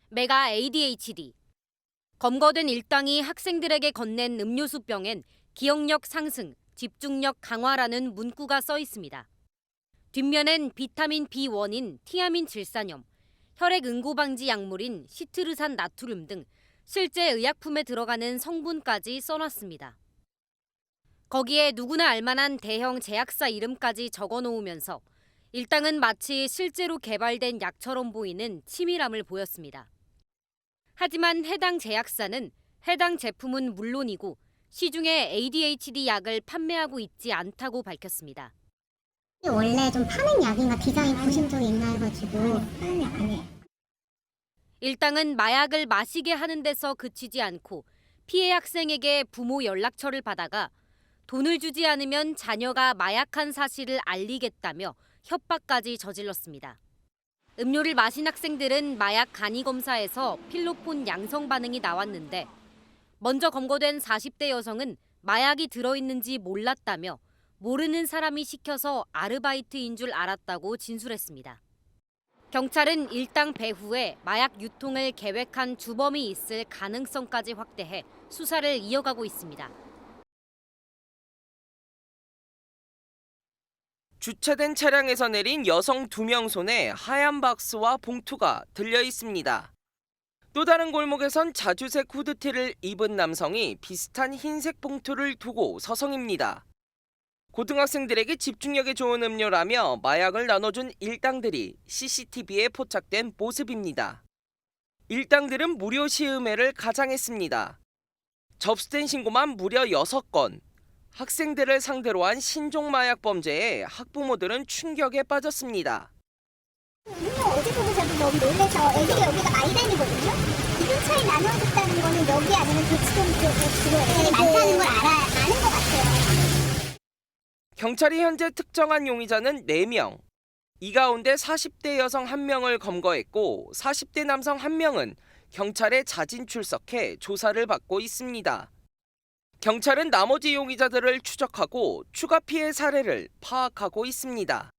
메가 ADHD. 검거된 일당이 학생들에게 건넨 음료수병엔 기억력 상승, 집중력 강화라는 문구가 써 있습니다. 뒷면엔 비타민 B1인 티아민 질산염, 혈액 응고 방지 약물인 시트르산 나트륨 등 실제 의약품에 들어가는 성분까지 써놨습니다. 거기에 누구나 알만한 대형 제약사 이름까지 적어놓으면서 일당은 마치 실제로 개발된 약처럼 보이는 치밀함을 보였습니다. 하지만 해당 제약사는 해당 제품은 물론이고 시중에 ADHD 약을 판매하고 있지 않다고 밝혔습니다. 원래 좀 파는 약인가 디자인 보신 적이 있나 해가지고 파는 약 아니에요. 일당은 마약을 마시게 하는 데서 그치지 않고 피해 학생에게 부모 연락처를 받아가 돈을 주지 않으면 자녀가 마약한 사실을 알리겠다며 협박까지 저질렀습니다. 음료를 마신 학생들은 마약 간이 검사에서 필로폰 양성 반응이 나왔는데 먼저 검거된 40대 여성은 마약이 들어있는지 몰랐다며 모르는 사람이 시켜서 아르바이트인 줄 알았다고 진술했습니다. 경찰은 일당 배후에 마약 유통을 계획한 주범이 있을 가능성까지 확대해 수사를 이어가고 있습니다. 주차된 차량에서 내린 여성 2명 손에 하얀 박스와 봉투가 들려 있습니다. 또 다른 골목에선 자주색 후드티를 입은 남성이 비슷한 흰색 봉투를 두고 서성입니다. 고등학생들에게 집중력에 좋은 음료라며 마약을 나눠준 일당들이 CCTV에 포착된 모습입니다. 일당들은 무료 시음회를 가장했습니다. 접수된 신고만 무려 6건. 학생들을 상대로 한 신종 마약 범죄에 학부모들은 충격에 빠졌습니다. 음료 어제 보고 저도 너무 놀라서 애들이 여기가 마이단이거든요. 이름 차이 나눠줬다는 거는 여기 아니면 대치동 쪽에 주로 애들이 많다는 걸 아는 것 같아요. 경찰이 현재 특정한 용의자는 4명. 이 가운데 40대 여성 1명을 검거했고 40대 남성 1명은 경찰에 자진 출석해 조사를 받고 있습니다. 경찰은 나머지 용의자들을 추적하고 추가 피해 사례를 파악하고 있습니다.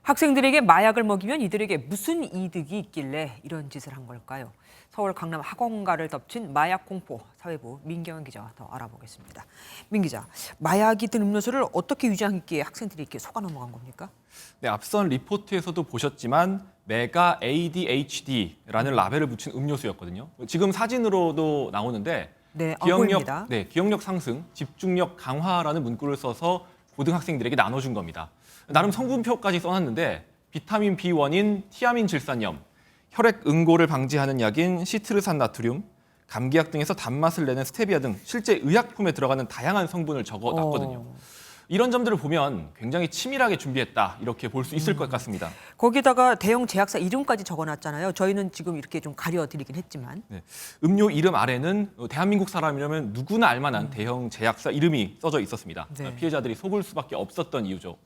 학생들에게 마약을 먹이면 이들에게 무슨 이득이 있길래 이런 짓을 한 걸까요? 서울 강남 학원가를 덮친 마약 공포, 사회부 민경현 기자와 더 알아보겠습니다. 민 기자, 마약이 든 음료수를 어떻게 위장했기에 학생들이 이렇게 속아 넘어간 겁니까? 네, 앞선 리포트에서도 보셨지만 메가 ADHD라는 라벨을 붙인 음료수였거든요. 지금 사진으로도 나오는데 네, 보입니다. 기억력 상승, 집중력 강화라는 문구를 써서 고등학생들에게 나눠준 겁니다. 나름 성분표까지 써놨는데 비타민 B1인 티아민 질산염, 혈액 응고를 방지하는 약인 시트르산 나트륨, 감기약 등에서 단맛을 내는 스테비아 등 실제 의약품에 들어가는 다양한 성분을 적어놨거든요. 이런 점들을 보면 굉장히 치밀하게 준비했다 이렇게 볼 수 있을 것 같습니다. 거기다가 대형 제약사 이름까지 적어놨잖아요. 저희는 지금 이렇게 좀 가려드리긴 했지만. 네, 음료 이름 아래는 대한민국 사람이라면 누구나 알만한 대형 제약사 이름이 써져 있었습니다. 네. 피해자들이 속을 수밖에 없었던 이유죠.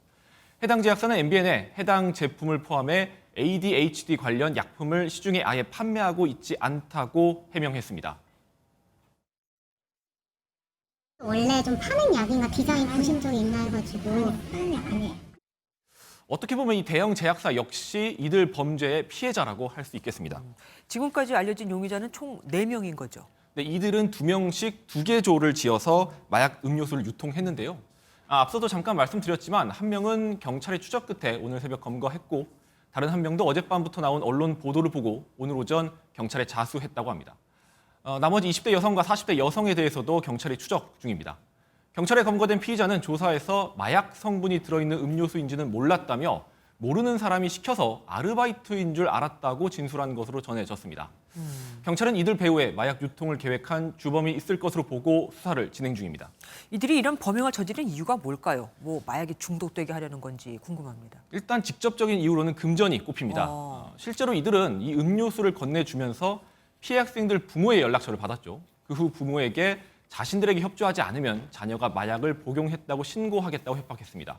해당 제약사는 MBN에 해당 제품을 포함해 ADHD 관련 약품을 시중에 아예 판매하고 있지 않다고 해명했습니다. 원래 좀 파는 약인가 디자인 보신 적이 있나 해가지고 파는 약 아니에요. 어떻게 보면 이 대형 제약사 역시 이들 범죄의 피해자라고 할 수 있겠습니다. 지금까지 알려진 용의자는 총 4명인 거죠. 네, 이들은 2명씩 2개 조를 지어서 마약 음료수를 유통했는데요. 앞서도 잠깐 말씀드렸지만 한 명은 경찰의 추적 끝에 오늘 새벽 검거했고 다른 한 명도 어젯밤부터 나온 언론 보도를 보고 오늘 오전 경찰에 자수했다고 합니다. 나머지 20대 여성과 40대 여성에 대해서도 경찰이 추적 중입니다. 경찰에 검거된 피의자는 조사에서 마약 성분이 들어있는 음료수인지는 몰랐다며 모르는 사람이 시켜서 아르바이트인 줄 알았다고 진술한 것으로 전해졌습니다. 경찰은 이들 배후에 마약 유통을 계획한 주범이 있을 것으로 보고 수사를 진행 중입니다. 이들이 이런 범행을 저지른 이유가 뭘까요? 뭐 마약에 중독되게 하려는 건지 궁금합니다. 일단 직접적인 이유로는 금전이 꼽힙니다. 실제로 이들은 이 음료수를 건네주면서 피해 학생들 부모의 연락처를 받았죠. 그 후 부모에게 자신들에게 협조하지 않으면 자녀가 마약을 복용했다고 신고하겠다고 협박했습니다.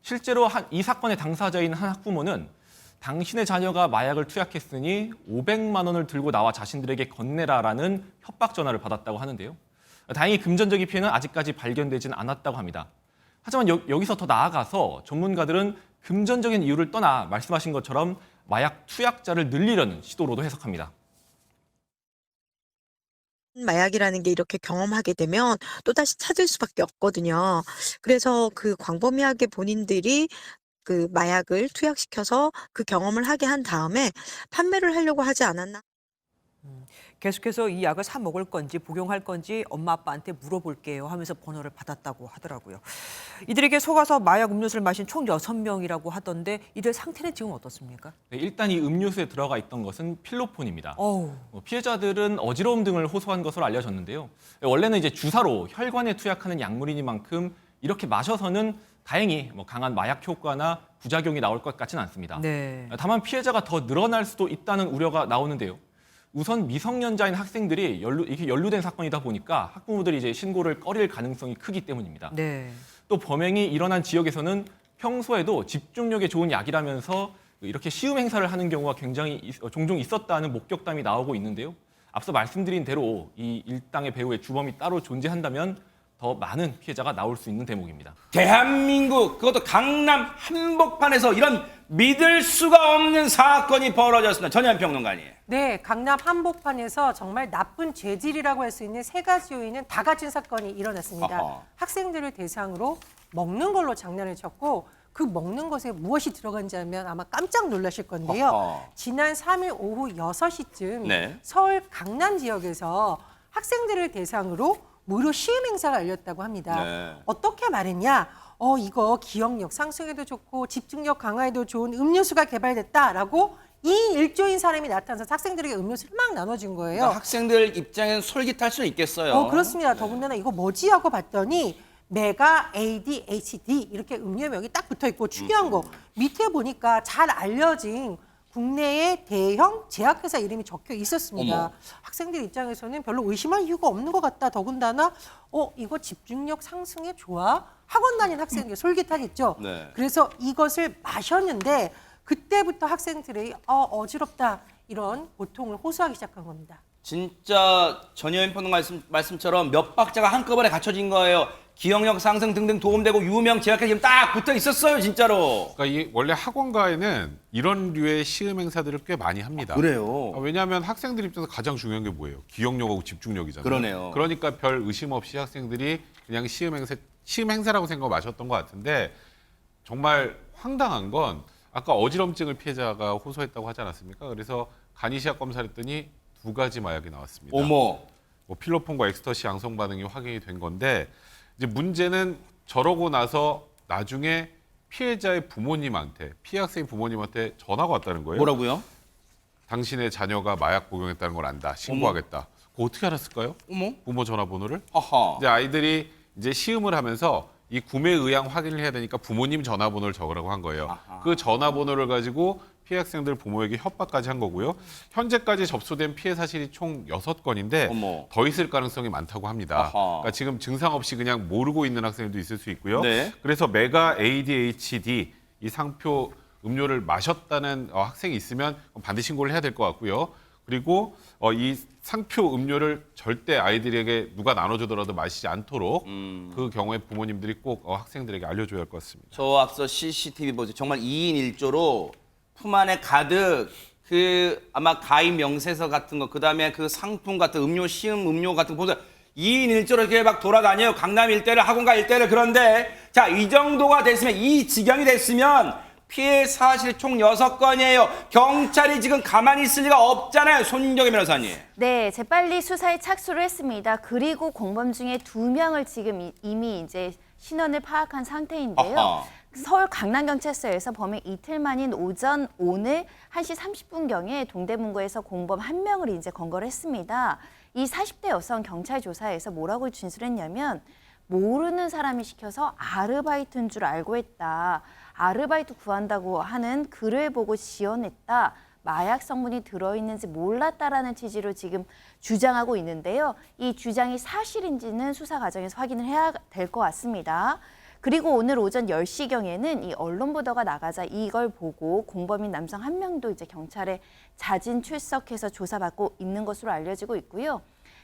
실제로 이 사건의 당사자인 한 학부모는 당신의 자녀가 마약을 투약했으니 500만 원을 들고 나와 자신들에게 건네라라는 협박 전화를 받았다고 하는데요. 다행히 금전적인 피해는 아직까지 발견되진 않았다고 합니다. 하지만 여기서 더 나아가서 전문가들은 금전적인 이유를 떠나 말씀하신 것처럼 마약 투약자를 늘리려는 시도로도 해석합니다. 마약이라는 게 이렇게 경험하게 되면 또다시 찾을 수밖에 없거든요. 그래서 그 광범위하게 본인들이 그 마약을 투약시켜서 그 경험을 하게 한 다음에 판매를 하려고 하지 않았나. 계속해서 이 약을 사 먹을 건지 복용할 건지 엄마 아빠한테 물어볼게요 하면서 번호를 받았다고 하더라고요. 이들에게 속아서 마약 음료수를 마신 총 6명이라고 하던데 이들 상태는 지금 어떻습니까? 네, 일단 이 음료수에 들어가 있던 것은 필로폰입니다. 어우. 피해자들은 어지러움 등을 호소한 것으로 알려졌는데요. 원래는 이제 주사로 혈관에 투약하는 약물이니만큼 이렇게 마셔서는 다행히 강한 마약 효과나 부작용이 나올 것 같지는 않습니다. 네. 다만 피해자가 더 늘어날 수도 있다는 우려가 나오는데요. 우선 미성년자인 학생들이 이렇게 연루된 사건이다 보니까 학부모들이 이제 신고를 꺼릴 가능성이 크기 때문입니다. 네. 또 범행이 일어난 지역에서는 평소에도 집중력에 좋은 약이라면서 이렇게 시음 행사를 하는 경우가 굉장히 종종 있었다는 목격담이 나오고 있는데요. 앞서 말씀드린 대로 이 일당의 배후에 주범이 따로 존재한다면 더 많은 피해자가 나올 수 있는 대목입니다. 대한민국 그것도 강남 한복판에서 이런 믿을 수가 없는 사건이 벌어졌습니다. 전현 평론가님. 네, 강남 한복판에서 정말 나쁜 죄질이라고 할 수 있는 세 가지 요인은 다 갖춘 사건이 일어났습니다. 어허. 학생들을 대상으로 먹는 걸로 장난을 쳤고 그 먹는 것에 무엇이 들어간지 알면 아마 깜짝 놀라실 건데요. 어허. 지난 3일 오후 6시쯤 네. 서울 강남 지역에서 학생들을 대상으로 무료 시음 행사가 열렸다고 합니다. 네. 어떻게 말했냐? 이거 기억력 상승에도 좋고 집중력 강화에도 좋은 음료수가 개발됐다라고 이 일조인 사람이 나타나서 학생들에게 음료수를 막 나눠준 거예요. 그러니까 학생들 입장에는 솔깃할 수는 있겠어요. 그렇습니다. 더군다나 이거 뭐지 하고 봤더니 메가 ADHD 이렇게 음료명이 딱 붙어 있고 중요한 거 밑에 보니까 잘 알려진 국내의 대형 제약회사 이름이 적혀 있었습니다. 어머. 학생들 입장에서는 별로 의심할 이유가 없는 것 같다. 더군다나 이거 집중력 상승에 좋아? 학원 다니는 학생들이 솔깃하겠죠. 네. 그래서 이것을 마셨는데 그때부터 학생들이 어지럽다 이런 고통을 호소하기 시작한 겁니다. 진짜 전현 평론가 말씀처럼 몇 박자가 한꺼번에 갖춰진 거예요. 기억력 상승 등등 도움되고 유명 제약회사 지금 딱 붙어 있었어요, 진짜로. 그러니까 이 원래 학원가에는 이런 류의 시음 행사들을 꽤 많이 합니다. 그래요. 왜냐하면 학생들 입장에서 가장 중요한 게 뭐예요? 기억력하고 집중력이잖아요. 그러네요. 그러니까 별 의심 없이 학생들이 그냥 시음 행사라고 생각하고 마셨던 것 같은데 정말 황당한 건 아까 어지럼증을 피해자가 호소했다고 하지 않았습니까? 그래서 간이시약 검사를 했더니 2가지 마약이 나왔습니다. 어머. 뭐 필로폰과 엑스터시 양성 반응이 확인이 된 건데 이제 문제는 저러고 나서 나중에 피해자의 부모님한테 피해 학생의 부모님한테 전화가 왔다는 거예요. 뭐라고요? 당신의 자녀가 마약 복용했다는 걸 안다. 신고하겠다. 그거 어떻게 알았을까요? 어머. 부모 전화번호를? 하하. 이제 아이들이 이제 시음을 하면서 이 구매 의향 확인을 해야 되니까 부모님 전화번호를 적으라고 한 거예요. 아하. 그 전화번호를 가지고 피해 학생들 부모에게 협박까지 한 거고요. 현재까지 접수된 피해 사실이 총 6건인데 어머. 더 있을 가능성이 많다고 합니다. 아하. 그러니까 지금 증상 없이 그냥 모르고 있는 학생들도 있을 수 있고요. 네. 그래서 메가 ADHD 이 상표 음료를 마셨다는 학생이 있으면 반드시 신고를 해야 될 것 같고요. 그리고 이 상표 음료를 절대 아이들에게 누가 나눠주더라도 마시지 않도록 그 경우에 부모님들이 꼭 학생들에게 알려줘야 할 것 같습니다. 저 앞서 CCTV 보세요. 정말 2인 1조로 품 안에 가득 그 아마 가입 명세서 같은 거, 그다음에 그 상품 같은 음료, 시음 음료 같은 거 보세요. 2인 1조로 이렇게 막 돌아다녀요. 강남 일대를, 학원가 일대를. 그런데 자, 이 정도가 됐으면, 이 지경이 됐으면 피해 사실 총 6건이에요. 경찰이 지금 가만히 있을 리가 없잖아요. 손정혜 변호사님. 네, 재빨리 수사에 착수를 했습니다. 그리고 공범 중에 2명을 지금 이미 이제 신원을 파악한 상태인데요. 아하. 서울 강남경찰서에서 범행 이틀 만인 오늘 1시 30분경에 동대문구에서 공범 1명을 이제 검거를 했습니다. 이 40대 여성 경찰 조사에서 뭐라고 진술했냐면 모르는 사람이 시켜서 아르바이트인 줄 알고 했다. 아르바이트 구한다고 하는 글을 보고 지원했다. 마약 성분이 들어있는지 몰랐다라는 취지로 지금 주장하고 있는데요. 이 주장이 사실인지는 수사 과정에서 확인을 해야 될 것 같습니다. 그리고 오늘 오전 10시경에는 이 언론 보도가 나가자 이걸 보고 공범인 남성 1명도 이제 경찰에 자진 출석해서 조사받고 있는 것으로 알려지고 있고요.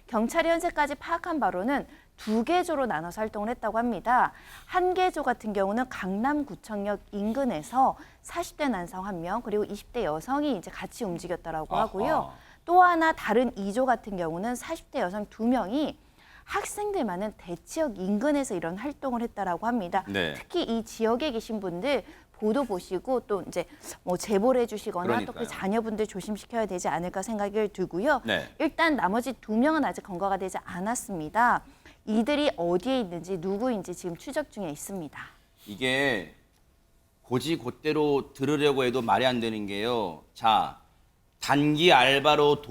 경찰이 현재까지 파악한 바로는 두 개 조로 나눠서 활동을 했다고 합니다. 한 개 조 같은 경우는 강남구청역 인근에서 40대 남성 1명 그리고 20대 여성이 이제 같이 움직였다라고 하고요. 또 하나 다른 2조 같은 경우는 40대 여성 2명이 학생들 많은 대치역 인근에서 이런 활동을 했다라고 합니다. 네. 특히 이 지역에 계신 분들 보도 보시고 또 이제 뭐 제보를 해주시거나 또 그러니까요. 그 자녀분들 조심시켜야 되지 않을까 생각이 들고요. 네. 일단 나머지 2명은 아직 검거가 되지 않았습니다. 이들이 어디에 있는지 누구인지 지금 추적 중에 있습니다. 이게 고지곧대로 들으려고 해도 말이 안 되는 게요. 자, 단기 알바로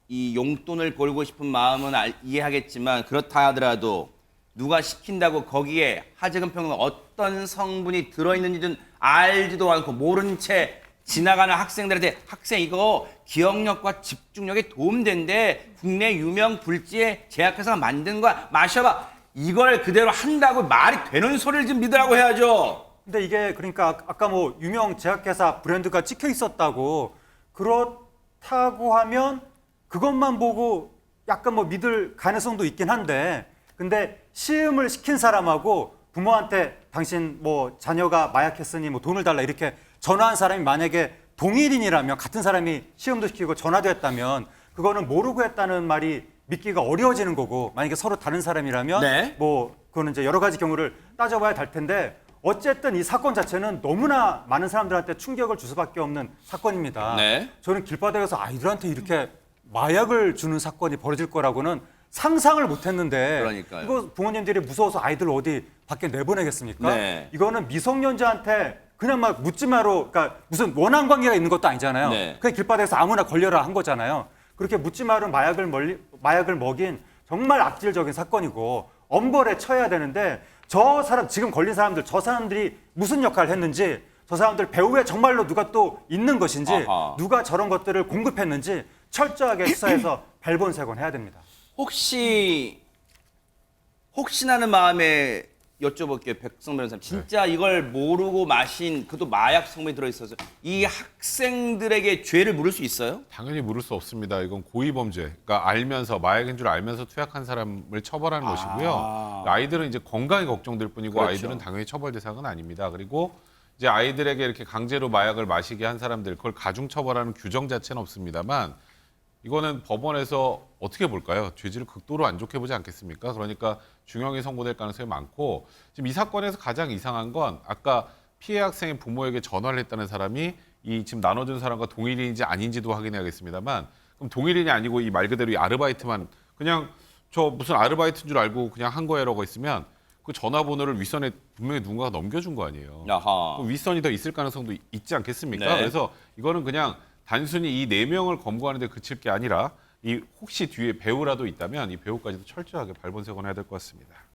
이 용돈을 벌고 싶은 마음은 이해하겠지만 그렇다 하더라도 누가 시킨다고 거기에 하재근 평론가 어떤 성분이 들어있는지는 알지도 않고 모른 채 지나가는 학생들한테 학생 이거 기억력과 집중력에 도움된대. 국내 유명 불지의 제약회사가 만든 거야. 마셔봐. 이걸 그대로 한다고 말이 되는 소리를 좀 믿으라고 해야죠. 근데 이게 그러니까 아까 뭐 유명 제약회사 브랜드가 찍혀 있었다고 그렇다고 하면 그것만 보고 약간 뭐 믿을 가능성도 있긴 한데 근데 시음을 시킨 사람하고 부모한테 당신 뭐 자녀가 마약했으니 뭐 돈을 달라 이렇게 전화한 사람이 만약에 동일인이라면 같은 사람이 시음도 시키고 전화도 했다면 그거는 모르고 했다는 말이 믿기가 어려워지는 거고 만약에 서로 다른 사람이라면 네. 뭐 그거는 이제 여러 가지 경우를 따져봐야 될 텐데 어쨌든 이 사건 자체는 너무나 많은 사람들한테 충격을 줄 수밖에 없는 사건입니다. 네. 저는 길바닥에서 아이들한테 이렇게 마약을 주는 사건이 벌어질 거라고는 상상을 못했는데 그러니까요. 이거 부모님들이 무서워서 아이들 어디 밖에 내보내겠습니까? 네. 이거는 미성년자한테 그냥 막 묻지 마로 그러니까 무슨 원한 관계가 있는 것도 아니잖아요. 네. 그냥 길바닥에서 아무나 걸려라 한 거잖아요. 그렇게 묻지 마로 마약을 먹인 정말 악질적인 사건이고 엄벌에 처해야 되는데 저 사람 지금 걸린 사람들 저 사람들이 무슨 역할을 했는지 저 사람들 배후에 정말로 누가 또 있는 것인지 아하. 누가 저런 것들을 공급했는지 철저하게 수사해서 발본색원 해야 됩니다. 혹시나는 마음에 여쭤볼게요, 백성 변호사님. 진짜 이걸 모르고 마신 그것도 마약 성분이 들어있어서 이 학생들에게 죄를 물을 수 있어요? 당연히 물을 수 없습니다. 이건 고의 범죄. 그러니까 알면서 마약인 줄 알면서 투약한 사람을 처벌하는 것이고요. 아이들은 이제 건강이 걱정될 뿐이고 그렇죠. 아이들은 당연히 처벌 대상은 아닙니다. 그리고 이제 아이들에게 이렇게 강제로 마약을 마시게 한 사람들 그걸 가중 처벌하는 규정 자체는 없습니다만 이거는 법원에서 어떻게 볼까요? 죄질을 극도로 안 좋게 보지 않겠습니까? 그러니까 중형이 선고될 가능성이 많고 지금 이 사건에서 가장 이상한 건 아까 피해 학생의 부모에게 전화를 했다는 사람이 이 지금 나눠준 사람과 동일인인지 아닌지도 확인해야겠습니다만 그럼 동일인이 아니고 이 말 그대로 이 아르바이트만 그냥 저 무슨 아르바이트인 줄 알고 그냥 한 거예라고 했으면 그 전화번호를 윗선에 분명히 누군가가 넘겨준 거 아니에요. 야하. 그럼 윗선이 더 있을 가능성도 있지 않겠습니까? 네. 그래서 이거는 그냥 단순히 이 4명을 검거하는 데 그칠 게 아니라 이 혹시 뒤에 배우라도 있다면 이 배우까지도 철저하게 발본색원해야 될 것 같습니다.